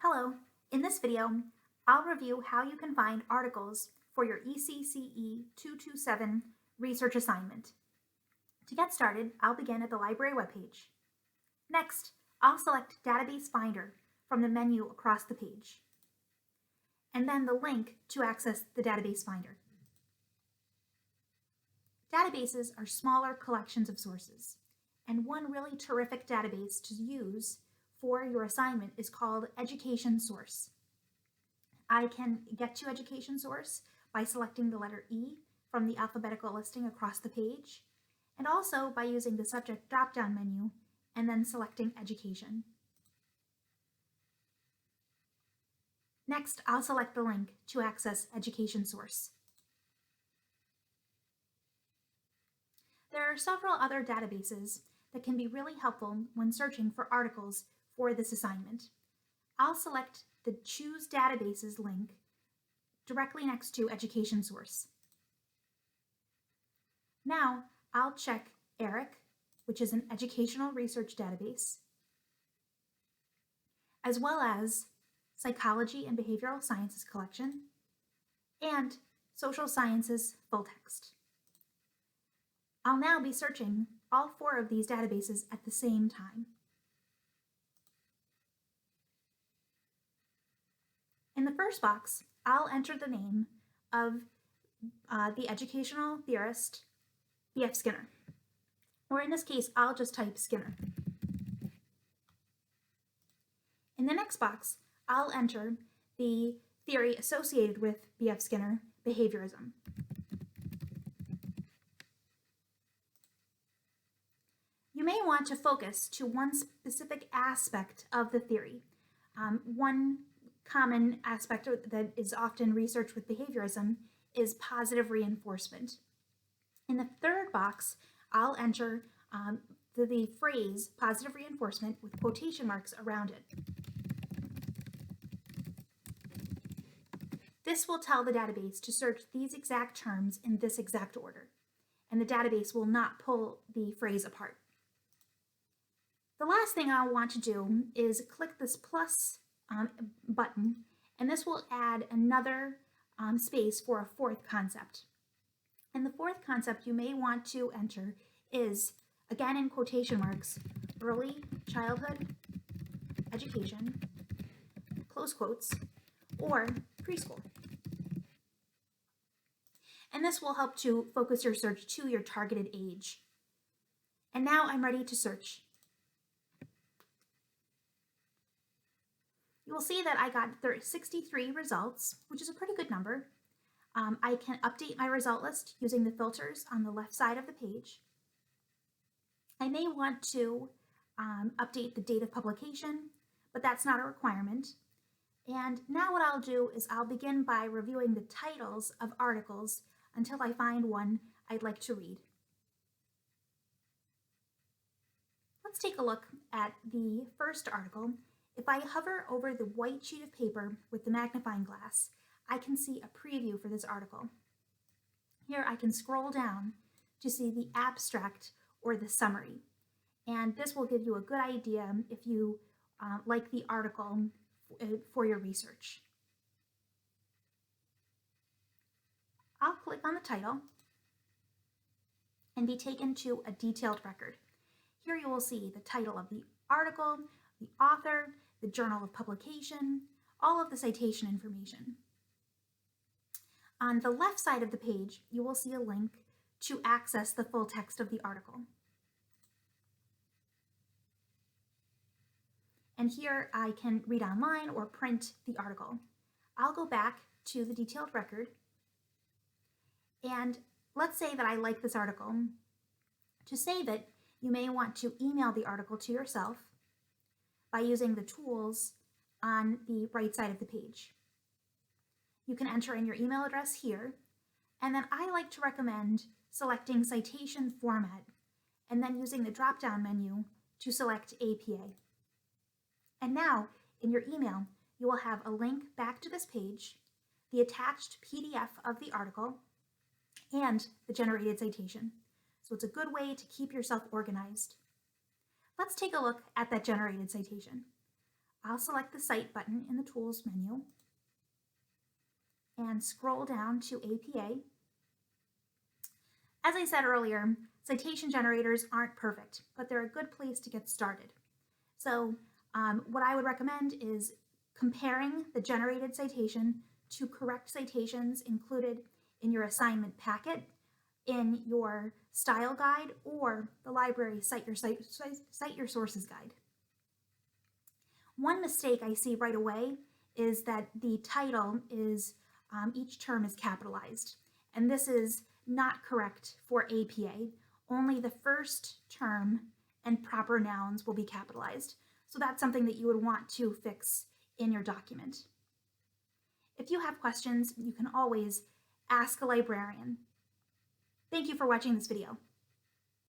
Hello, in this video, I'll review how you can find articles for your ECCE 227 research assignment. To get started, I'll begin at the library webpage. Next, I'll select Database Finder from the menu across the page, and then the link to access the Database Finder. Databases are smaller collections of sources, and one really terrific database to use for your assignment is called Education Source. I can get to Education Source by selecting the letter E from the alphabetical listing across the page, and also by using the subject drop-down menu and then selecting Education. Next, I'll select the link to access Education Source. There are several other databases that can be really helpful when searching for articles for this assignment. I'll select the Choose Databases link directly next to Education Source. Now, I'll check ERIC, which is an educational research database, as well as Psychology and Behavioral Sciences collection, and Social Sciences full text. I'll now be searching all four of these databases at the same time. In the first box, I'll enter the name of the educational theorist, B.F. Skinner. Or in this case, I'll just type Skinner. In the next box, I'll enter the theory associated with B.F. Skinner, behaviorism. You may want to focus to one specific aspect of the theory. One common aspect that is often researched with behaviorism is positive reinforcement. In the third box, I'll enter the phrase positive reinforcement with quotation marks around it. This will tell the database to search these exact terms in this exact order, and the database will not pull the phrase apart. The last thing I'll want to do is click this plus button, and this will add another space for a fourth concept. And the fourth concept you may want to enter is, again in quotation marks, early childhood education, close quotes, or preschool. And this will help to focus your search to your targeted age. And now I'm ready to search. You will see that I got 63 results, which is a pretty good number. I can update my result list using the filters on the left side of the page. I may want to update the date of publication, but that's not a requirement. And now what I'll do is I'll begin by reviewing the titles of articles until I find one I'd like to read. Let's take a look at the first article. If I hover over the white sheet of paper with the magnifying glass, I can see a preview for this article. Here I can scroll down to see the abstract or the summary, and this will give you a good idea if you like the article for your research. I'll click on the title and be taken to a detailed record. Here you will see the title of the article, the author, the journal of publication, all of the citation information. On the left side of the page, you will see a link to access the full text of the article. And here I can read online or print the article. I'll go back to the detailed record, and let's say that I like this article. To save it, you may want to email the article to yourself by using the tools on the right side of the page. You can enter in your email address here, and then I like to recommend selecting citation format and then using the drop-down menu to select APA. And now in your email, you will have a link back to this page, the attached PDF of the article, and the generated citation. So it's a good way to keep yourself organized. Let's take a look at that generated citation. I'll select the Cite button in the Tools menu and scroll down to APA. As I said earlier, citation generators aren't perfect, but they're a good place to get started. So what I would recommend is comparing the generated citation to correct citations included in your assignment packet, in your style guide, or the library Cite Your Sources guide. One mistake I see right away is that the title is, each term is capitalized, and this is not correct for APA. Only the first term and proper nouns will be capitalized. So that's something that you would want to fix in your document. If you have questions, you can always ask a librarian. Thank you for watching this video.